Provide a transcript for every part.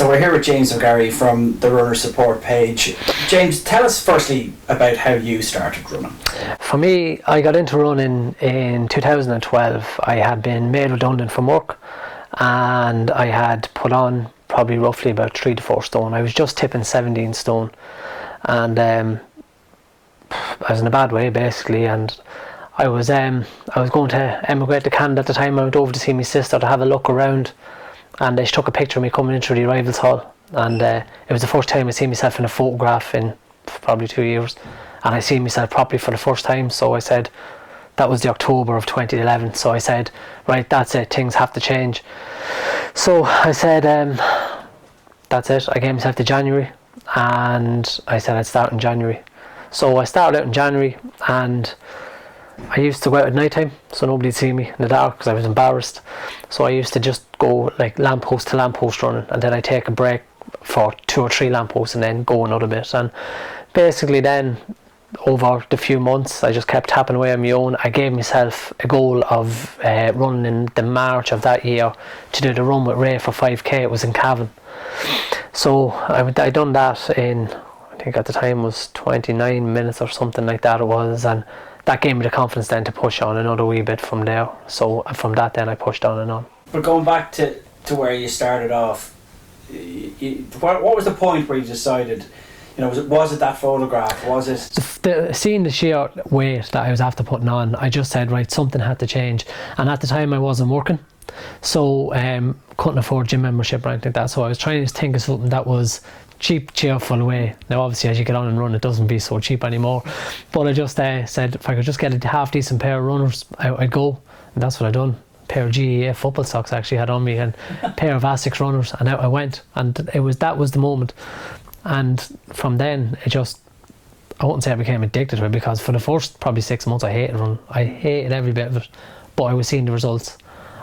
So we're here with James McGarry from the Runner Support page. James, tell us firstly about how you started running. For me, I got into running in 2012. I had been made redundant from work and I had put on probably roughly about 3 to 4 stone. I was just tipping 17 stone and I was in a bad way basically, and I was going to emigrate to Canada at the time. I went over to see my sister to have a look around, and she took a picture of me coming into the arrivals hall, and it was the first time I seen myself in a photograph in probably 2 years, and I seen myself properly for the first time. So I said, that was the October of 2011, so I said, right, that's it, things have to change. So I said, that's it. I gave myself to January, and I said I'd start in January. So I started out in January, and I used to go out at night time so nobody'd see me in the dark because I was embarrassed. So I used to just go like lamppost to lamppost running, and then I take a break for 2 or 3 lampposts and then go another bit. And basically then over the few months I just kept tapping away on my own. I gave myself a goal of running in the March of that year to do the run with Ray for 5k. It was in Cavan. So I done that in, I think at the time was 29 minutes or something like that it was, and that gave me the confidence then to push on another wee bit from there. So from that then I pushed on and on. But going back to where you started off, what was the point where you decided, was it that photograph? Was it seeing the sheer weight that I was after putting on? I just said, right, something had to change. And at the time I wasn't working, so couldn't afford gym membership or anything like that. So I was trying to think of something that was cheap, cheerful way. Now obviously as you get on and run it doesn't be so cheap anymore, but I just said if I could just get a half decent pair of runners I'd go, and that's what I done. A pair of GEA football socks I actually had on me and a pair of Asics runners, and out I went, and that was the moment. And from then I wouldn't say I became addicted to it, because for the first probably 6 months I hated running. I hated every bit of it, but I was seeing the results.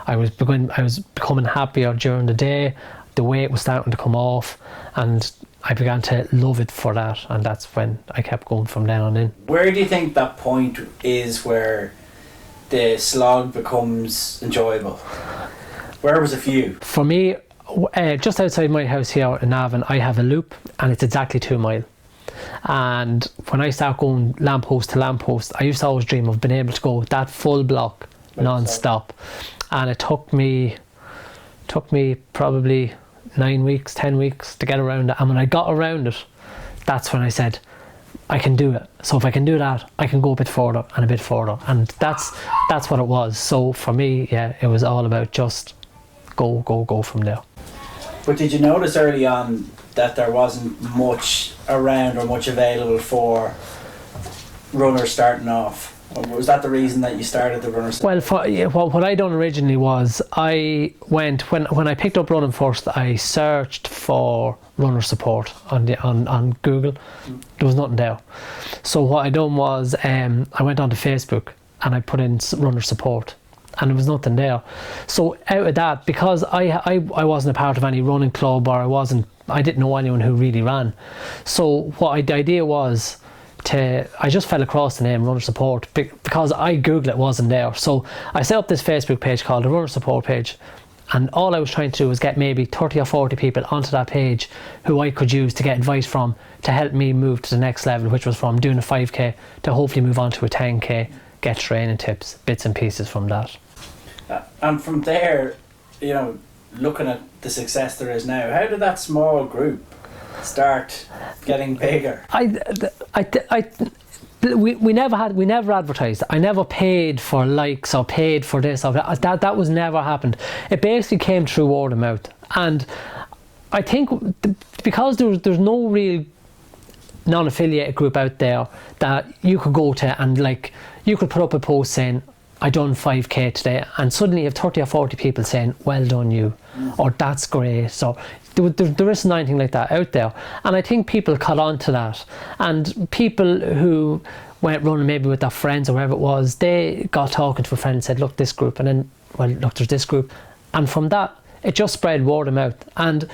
I was becoming happier during the day. The weight was starting to come off, and I began to love it for that, and that's when I kept going from then on in. Where do you think that point is where the slog becomes enjoyable? Where was it for you? For me, just outside my house here in Navan, I have a loop, and it's exactly 2 mile. And when I start going lamppost to lamppost, I used to always dream of being able to go that full block non-stop. And it took me probably 9 weeks, 10 weeks to get around it. And when I got around it, that's when I said, I can do it. So if I can do that, I can go a bit further and a bit further. And that's what it was. So for me, yeah, it was all about just go from there. But did you notice early on that there wasn't much around or much available for runners starting off? Was that the reason that you started the Runner Support? Well, what I done originally was I went, when I picked up running first, I searched for Runner Support on Google. There was nothing there. So what I done was I went onto Facebook and I put in Runner Support, and there was nothing there. So out of that, because I wasn't a part of any running club, or I didn't know anyone who really ran. So the idea was, I just fell across the name Runner Support because I googled it, wasn't there. So I set up this Facebook page called the Runner Support page, and all I was trying to do was get maybe 30 or 40 people onto that page who I could use to get advice from to help me move to the next level, which was from doing a 5k to hopefully move on to a 10k, get training tips, bits and pieces from that. And from there, looking at the success there is now, how did that small group start getting bigger? We never advertised. I never paid for likes or paid for this or that. That was never happened. It basically came through word of mouth. And I think because there's no real non-affiliated group out there that you could go to, and like you could put up a post saying, I done 5k today, and suddenly you have 30 or 40 people saying, well done you, or that's great. So there isn't anything like that out there. And I think people caught on to that, and people who went running maybe with their friends or wherever it was, they got talking to a friend and said, look, this group, and then, well, look, there's this group. And from that, it just spread word of mouth. And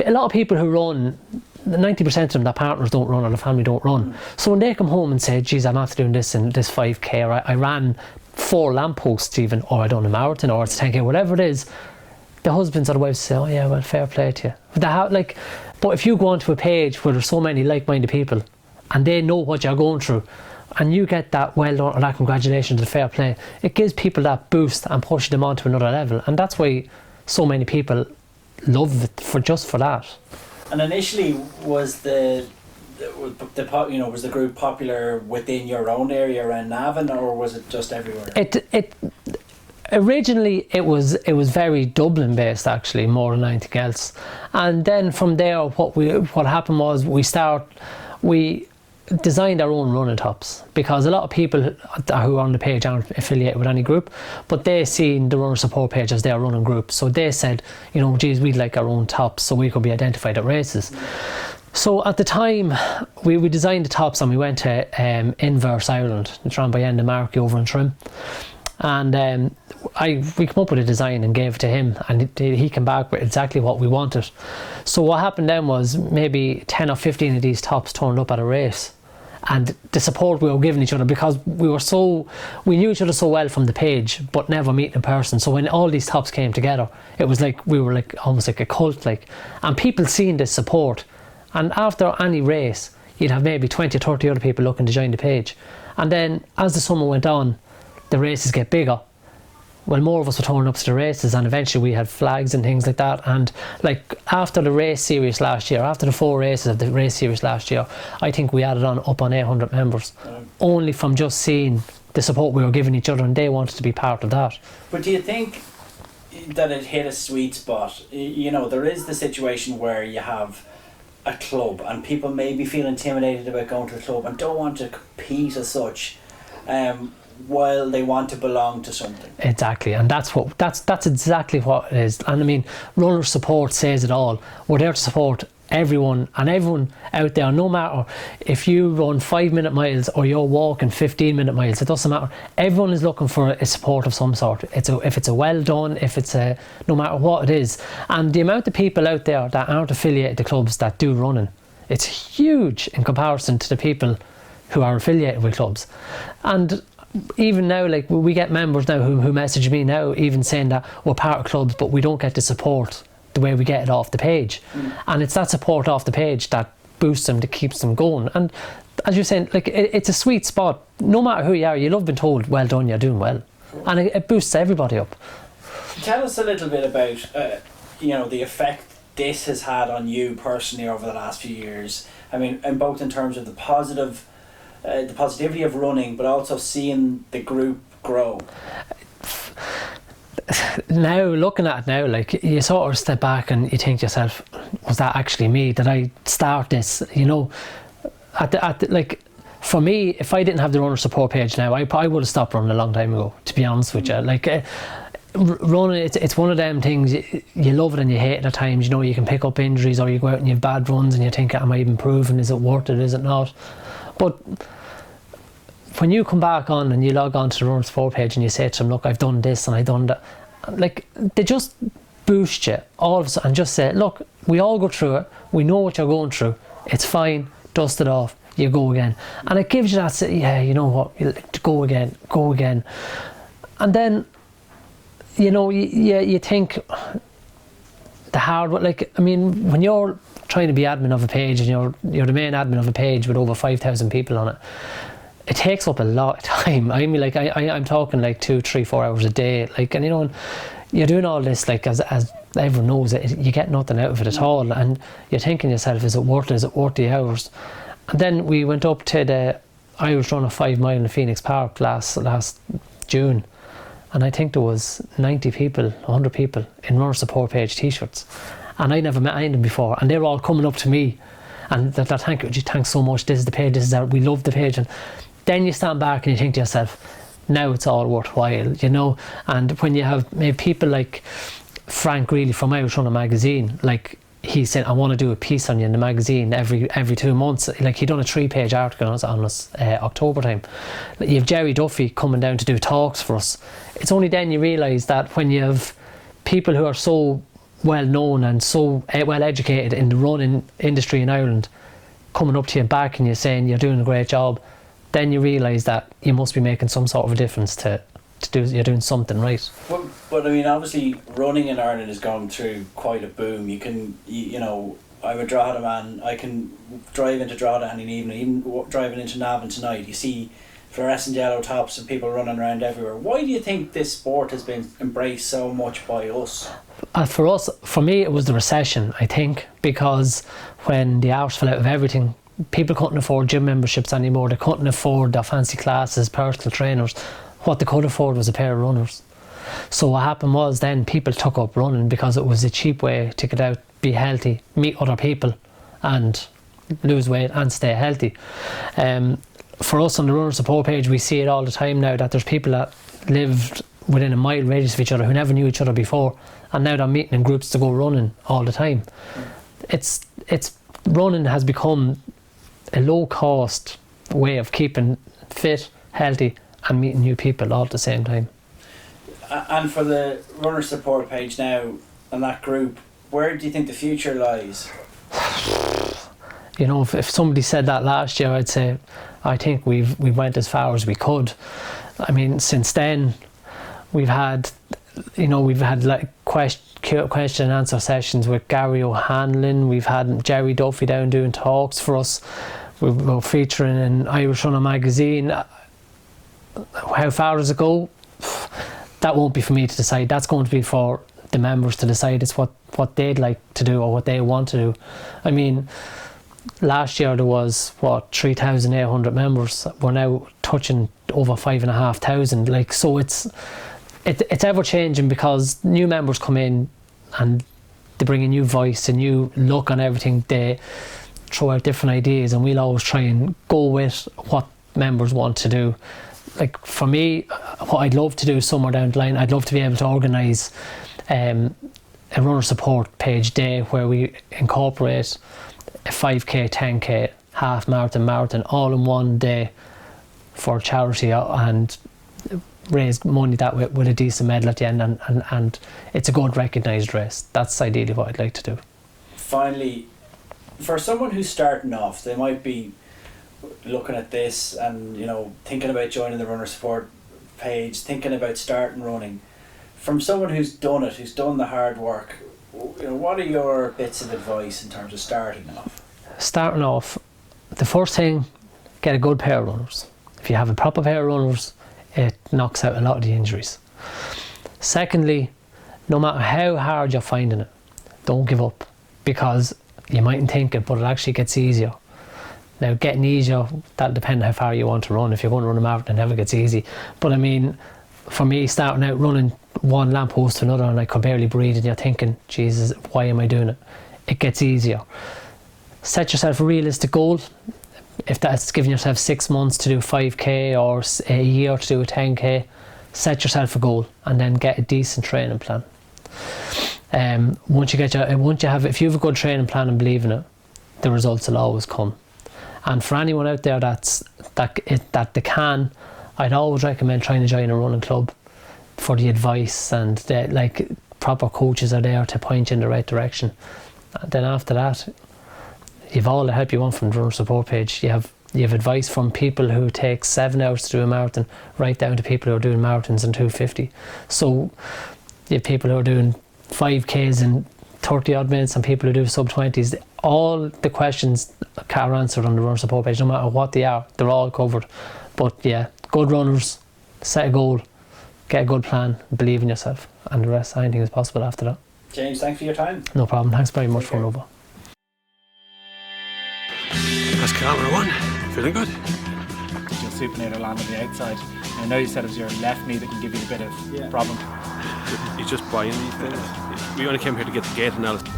a lot of people who run, 90% of them, their partners don't run or the family don't run. So when they come home and say, geez, I'm after doing this and this 5k, or I ran 4 lampposts even, or I done a marathon, or it's 10k, whatever it is, the husbands or the wives say, oh yeah, well, fair play to you. But if you go onto a page where there's so many like-minded people and they know what you're going through, and you get that well done or that congratulations and fair play, it gives people that boost and pushes them on to another level. And that's why so many people love it for that. And initially, was the was the group popular within your own area around Navan, or was it just everywhere? Originally it was very Dublin based, actually, more than anything else. And then from there, what happened was we designed our own running tops, because a lot of people who are on the page aren't affiliated with any group, but they seen the runner support page as their running group, so they said, geez, we'd like our own tops so we could be identified at races. So at the time we designed the tops, and we went to Inverse, Ireland. It's run by Enda Markey over in Trim, and we came up with a design and gave it to him, and he came back with exactly what we wanted. So what happened then was maybe 10 or 15 of these tops turned up at a race, and the support we were giving each other, because we knew each other so well from the page but never meeting in person. So when all these tops came together, it was like we were like almost like a cult, and people seeing this support. And after any race, you'd have maybe 20 or 30 other people looking to join the page. And then as the summer went on, the races get bigger. Well, more of us were turning up to the races, and eventually we had flags and things like that. And after the race series last year, after the 4 races of the race series last year, I think we added up on 800 members, only from just seeing the support we were giving each other, and they wanted to be part of that. But do you think that it hit a sweet spot? There is the situation where you have a club and people maybe feel intimidated about going to a club and don't want to compete as such, while they want to belong to something. Exactly, and that's exactly what it is. And I mean, runner support says it all. We're there to support everyone, and everyone out there, no matter if you run 5-minute miles or you're walking 15-minute miles, it doesn't matter. Everyone is looking for a support of some sort. If it's a well done, if it's a, no matter what it is. And the amount of people out there that aren't affiliated to clubs that do running, it's huge in comparison to the people who are affiliated with clubs. And even now, we get members now who message me now, even saying that we're part of clubs but we don't get the support the way we get it off the page. And it's that support off the page that boosts them, that keeps them going. And as you're saying, it's a sweet spot. No matter who you are, you love being told, well done, you're doing well. And it boosts everybody up. Tell us a little bit about the effect this has had on you personally over the last few years. I mean, and both in terms of the positivity of running, but also seeing the group grow. Now, looking at it now, you sort of step back and you think to yourself, was that actually me? Did I start this? For me, if I didn't have the runner support page now, I would have stopped running a long time ago, to be honest with you. Running, it's one of them things, you love it and you hate it at times. You can pick up injuries, or you go out and you have bad runs and you think, am I even improving? Is it worth it? Is it not? But when you come back on and you log on to the runner support page and you say to them, look, I've done this and I've done that, they just boost you all of a sudden and just say, look, we all go through it, we know what you're going through, it's fine, dust it off, you go again. And it gives you that, yeah, you know what, go again. And then, you think the hard work, when you're trying to be admin of a page and you're the main admin of a page with over 5,000 people on it, it takes up a lot of time. I'm talking 2, 3, 4 hours a day. And you're doing all this, as everyone knows, you get nothing out of it at all. And you're thinking to yourself, is it worth it? Is it worth the hours? And then we went up to the Irish run of 5 mile in Phoenix Park last June. And I think there was 90 people, 100 people in runner support page t-shirts. And I never met any of them before. And they were all coming up to me. And they're thank you, thanks so much, this is the page, this is our, we love the page. And then you stand back and you think to yourself, now it's all worthwhile, And when you have maybe people like Frank Greeley from Irish Runner magazine, he said, I want to do a piece on you in the magazine every 2 months. He done a 3-page article on us October time. You have Jerry Duffy coming down to do talks for us. It's only then you realise that when you have people who are so well known and so well educated in the running industry in Ireland coming up to you back and you're saying you're doing a great job, then you realise that you must be making some sort of a difference to you're doing something right. But I mean, obviously, running in Ireland is going through quite a boom. You know, I'm a Drogheda man. I can drive into Drogheda any evening, even driving into Navan tonight. You see fluorescent yellow tops and people running around everywhere. Why do you think this sport has been embraced so much by us? For me, it was the recession, I think, because when the hours fell out of everything, people couldn't afford gym memberships anymore. They couldn't afford their fancy classes, personal trainers. What they could afford was a pair of runners. So what happened was then people took up running because it was a cheap way to get out, be healthy, meet other people and lose weight and stay healthy. For us on the runner support page, we see it all the time now that there's people that lived within a mile radius of each other who never knew each other before, and now they're meeting in groups to go running all the time. It's running has become a low cost way of keeping fit, healthy and meeting new people all at the same time. And for the runner support page now and that group, where do you think the future lies? You know, if somebody said that last year, I'd say I think we went as far as we could. I mean, since then we've had like question and answer sessions with Gary O'Hanlon. We've had Jerry Duffy down doing talks for us. We were featuring in Irish Runner magazine. How far does it go? That won't be for me to decide. That's going to be for the members to decide. It's what they'd like to do or what they want to do. I mean, last year there was 3,800 members. We're now touching over 5,500. Like, so it's ever changing because new members come in and they bring a new voice, a new look on everything. They throw out different ideas, and we'll always try and go with what members want to do. Like for me, what I'd love to do somewhere down the line, I'd love to be able to organise a runner support page day where we incorporate a 5k, 10k, half marathon, all in one day for charity and raise money that way with a decent medal at the end, and it's a good recognised race. That's ideally what I'd like to do. Finally, for someone who's starting off, they might be looking at this and, you know, thinking about joining the runner support page, thinking about starting running. From someone who's done it, who's done the hard work, you know, what are your bits of advice in terms of starting off? Starting off, the first thing, get a good pair of runners. If you have a proper pair of runners, it knocks out a lot of the injuries. Secondly, no matter how hard you're finding it, don't give up, because you mightn't think it, but it actually gets easier. Now, getting easier, that'll depend how far you want to run. If you're going to run a marathon, it never gets easy. But I mean, for me, starting out running one lamppost to another and I could barely breathe, and you're thinking, Jesus, why am I doing it? It gets easier. Set yourself a realistic goal. If that's giving yourself 6 months to do 5k or a year to do a 10k, set yourself a goal and then get a decent training plan. If you have a good training plan and believe in it, the results will always come. And for anyone out there that they can, I'd always recommend trying to join a running club for the advice, and like proper coaches are there to point you in the right direction. And then after that, you've all the help you want from the runner support page. You have advice from people who take 7 hours to do a marathon, right down to people who are doing marathons in 250. So you have people who are doing 5Ks in 30 odd minutes and people who do sub 20s. All the questions are answered on the runner support page, no matter what they are. They're all covered. But yeah, good runners, set a goal, get a good plan, believe in yourself, and the rest, anything is possible after that. James, thanks for your time. No problem. Thanks very much for over. That's kilometre 1. Feeling good? Your supinator land on the outside. I know you said it was your left knee that can give you a bit of problem. You're just buying these things. We only came here to get the gait analysis.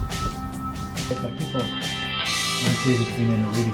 People might see the supinator really